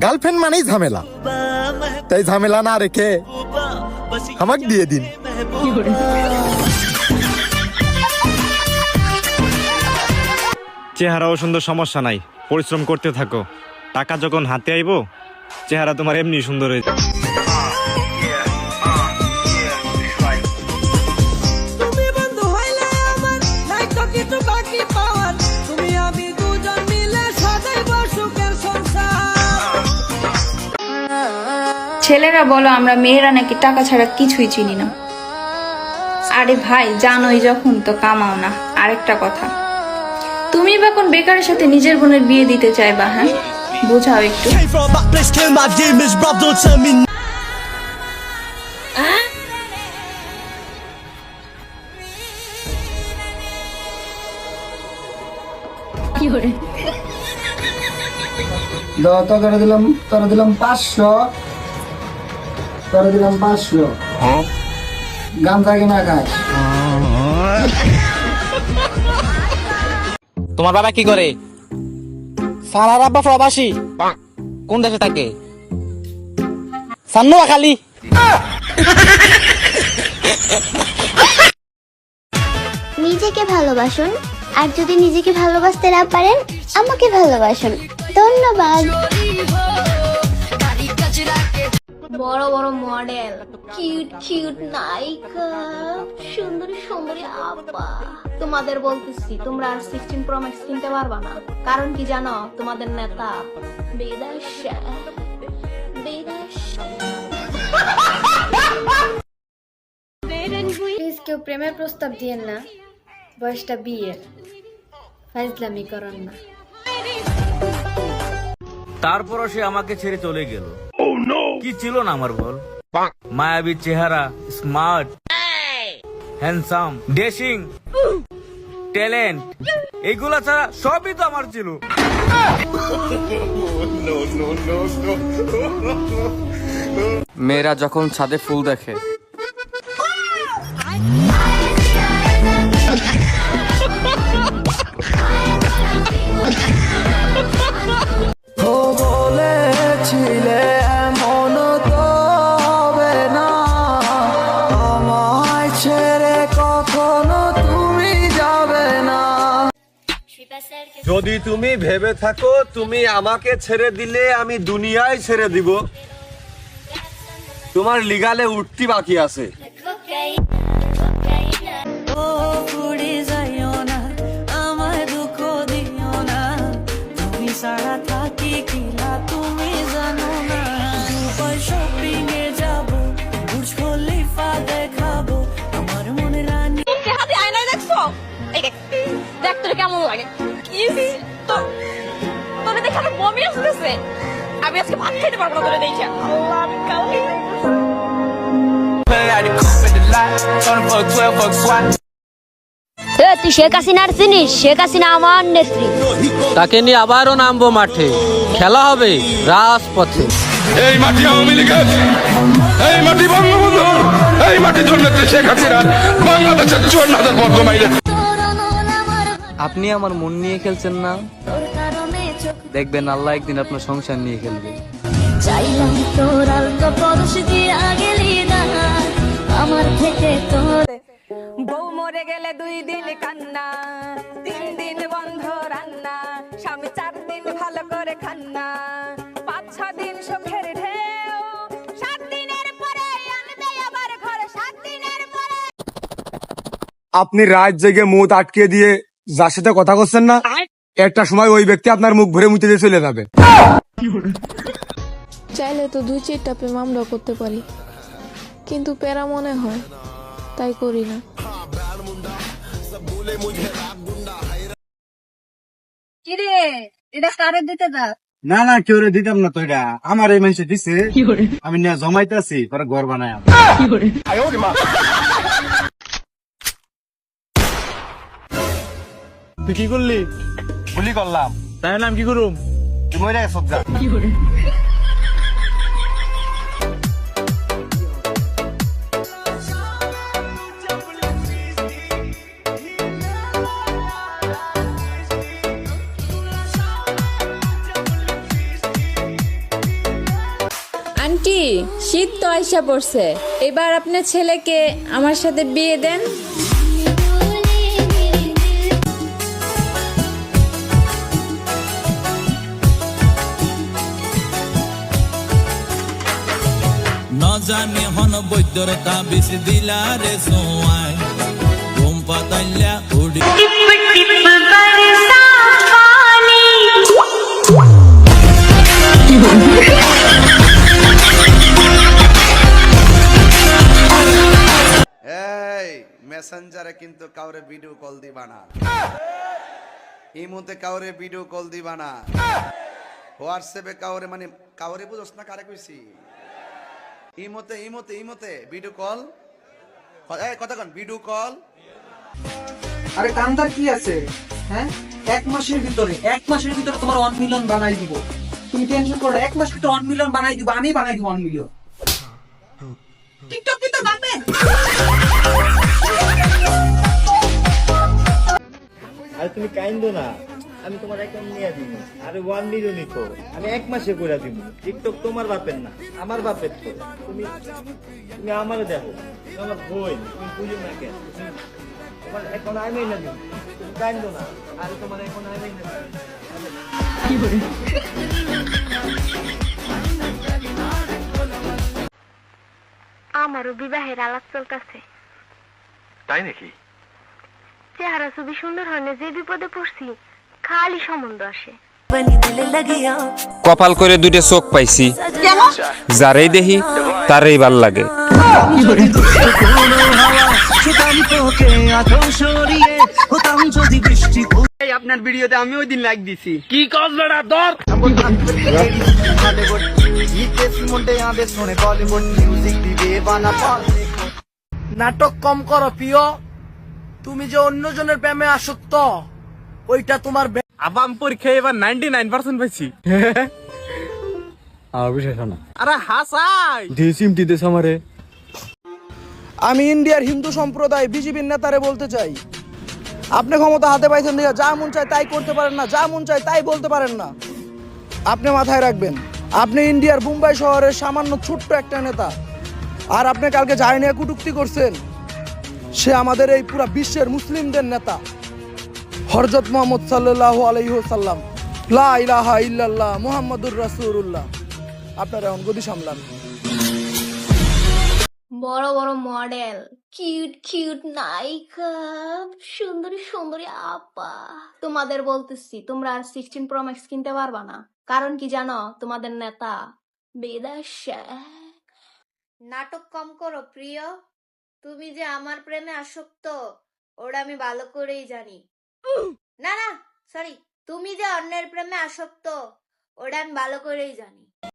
Girlfriend মানেই ঝামেলা, তাই ঝামেলা না রেখে আমাকে দিয়ে দিন। চেহারাও সুন্দর, সমস্যা নাই, পরিশ্রম করতে থাকো। টাকা যখন হাতে আইবো চেহারা তোমার এমনি সুন্দর হয়ে যাবে। ছেলেরা বলো আমরা মেয়েরা নাকি টাকা ছাড়া কিছুই চিনি না। আরে ভাই জানোই যখন তো কামাও না। আরেকটা কথা, তুমি বা কোন বেকারের সাথে নিজের বোনের বিয়ে দিতে চাইবা? হ্যাঁ, বোঝাও একটু। তোরা দিলাম 500, তোরা দিলাম 500। গাঞ্জা কিনা খায়। তোমার বাবা কি করে? সারার আব্বা প্রবাসী। কোন দেশে থাকে? সান্নুয়া খালি। নিজেকে ভালোবাসুন, আর যদি নিজেকে ভালোবাসতে না পারেন আমাকে ভালোবাসুন। ধন্যবাদ। বড় বড় মডেল, কিউট কিউট নায়িকা, সুন্দরী সুন্দরী আপা, তোমাদের বলতেছি তোমরা আর 16 Pro Max কিনতে পারবা না। কারণ কি জানো? তোমাদের নেতা বিদেশে। প্লিজ কেউ প্রেমের প্রস্তাব দিয়েন না, বয়সটা বিয়ের, ফাইজলামি করেন না। তারপরও সে আমাকে ছেড়ে চলে গেল। কি ছিল না আমার বল? মায়াবী চেহারা, স্মার্ট, হ্যান্ডসাম, ড্রেসিং, ট্যালেন্ট, এইগুলা ছাড়া সবই তো আমার ছিল। মেয়েরা যখন ছাদে ফুল দেখে যদি তুমি ভেবে থাকো তুমি আমাকে ছেড়ে দিলে আমি দুনিয়ায় ছেড়ে দিব, তোমার লিগালে উঠতি বাকি আছে। দেখ তোর কেমন লাগে। তোর দেখে আমার বমি আসতেছে। আমি আজকে ভাত খেতে পারবো না তোরে দেখে। আল্লাহ, আমি কালকে তুই শেখ হাসিনার চিনিস? শেখ হাসিনা আমার নেত্রী। তাকে নিয়ে আবারও নামবো মাঠে, খেলা হবে রাজপথে। এই মাটি আওয়ামী লীগের, এই মাটি বঙ্গবন্ধুর, এই মাটির জন্য শেখ হাসিনা বাংলাদেশের 54,000 বর্গ মাইলের। আপনি আমার মন নিয়ে খেলছেন না, দেখবেন আল্লাহ একদিন আপনার সংসার নিয়ে খেলবে। চাইলাম তোর আলতো পরশ দিয়া গেলি না আমার থেকে তোর। বউ মরে গেলে 2 দিন কান্না, 3 দিন বন্ধ রান্না, স্বামী 4 দিন ভালো করে খান্না, 5-6 দিন সুখের ঢেউ, 7 দিনের পরে আনবে আবার ঘরে, 7 দিনের পরে। আপনি রাত জেগে মুখ আটকে দিয়ে যার সাথে কথা বলছেন না, একটা সময় ওই ব্যক্তি আপনার মুখ ভরে মুছে দিয়ে চলে যাবে। চাইলে তো 2-4টা প্রেম আমরা করতে পারি, কিন্তু প্যারা মনে হয়, তাই করি না। কিরে, এটা কারে দিতে দা? না না, কেউ দিতাম না তো, এটা আমার এই মানুষে দিছে, আমি না জমাইতেছি, পরে ঘর বানায়। তুই কি করলি? গুলি করলাম, তাই নাম কি করুম? তুই মরে গেছ যা। শীত তো আইসা পড়ছে, এবার আপনার ছেলেকে আমার সাথে বিয়ে দেন। ন জানি হন বৈদ্যর তাবিজ দিলা রে সোয়াই ঘুম পাতাইলা উড়ি এই মেসেঞ্জারে কিন্তু কাউরে ভিডিও কল দিবা না, ইমোতে কাউরে ভিডিও কল দিবা না, হোয়াটসঅ্যাপে কাউরে মানে কাউরে বুঝছ না কারে কইছি, ইমোতে ইমোতে ইমোতে ভিডিও কল, এই কথা কোন ভিডিও কল। আরে কান্দার কি আছে? হ্যাঁ, এক মাসের ভিতরে তোমার 1 মিলিয়ন বানাই দিব। তুমি টেনশন করো না, এক মাসের ভিতরে 1 মিলিয়ন বানাই দিব, আমি বানাই দিব 1 মিলিয়ন। টিকটক কিন্তু বানাবে। আর তুমি কাইন্দো না, আমি তোমার অ্যাকাউন্ট নিয়ে দিব। আরে 1 মিলিয়নই তো আমি 1 মাসে করে দিব। টিকটক তোমার বাপের না, আমার বাপের তো। তুমি তুমি আমারে দেখো, আমার বই তুমি বুঝো না কেন? তোমার অ্যাকাউন্ট আমি না দিব, তুমি কাইন্দো না। আরে তোমার অ্যাকাউন্ট আমি না দিব। কি করে? আমারও বিবাহের আলাপ চলতেছে। তাই নাকি? চেহারা ছবি সুন্দর হয় না, যে বিপদে পড়ছি খালি সম্বন্ধ আসে। কপাল করে দুইটা চোখ পাইছি, যারেই দেখি তারেই ভাল লাগে। আপনার ভিডিওতে আমি ওই দিন লাইক দিছি। কি কস বেড়া ধর নাটক কম করো প্রিয়, তুমি যে অন্যজনের প্রেমে আসক্ত ওইটা তোমার আবাম পরীক্ষায় এবার 99% পাইছি। আমার বিষয় শোনা। আরে হাসাই চিমটি দেশ আমারে। আমি ইন্ডিয়ার হিন্দু সম্প্রদায় বিজেপির নেতারে বলতে চাই, আপনি ক্ষমতা হাতে পাইছেন দেখে যা মন চায় তাই করতে পারেন না, যা মন চায় তাই বলতে পারেন না। আপনি মাথায় রাখবেন, আপনি ইন্ডিয়ার মুম্বাই শহরের সামান্য ছোট্ট একটা নেতা, আর আপনি কালকে যাই নিয়ে কটূক্তি করছেন, সে আমাদের এই পুরা বিশ্বের মুসলিমদের নেতা হযরত মুহাম্মদ সাল্লাল্লাহু আলাইহি ওয়াসাল্লাম, লা ইলাহা ইল্লাল্লাহ মুহাম্মাদুর রাসূলুল্লাহ। আপনারা এখন গদি সামলান। বড় বড় মডেল, কিউট কিউট নায়িকা, সুন্দরী সুন্দরী আপা, তোমাদের বলতেছি তোমরা আর 16 প্রো ম্যাক্স কিনতে পারবা না। কারণ কি জানো? তোমাদের নেতা বিদেশে। নাটক কম করো প্রিয়, তুমি যে আমার প্রেমে আসক্ত ওটা আমি ভালো করেই জানি। না না সরি, তুমি যে অন্যের প্রেমে আসক্ত ওটা আমি ভালো করেই জানি।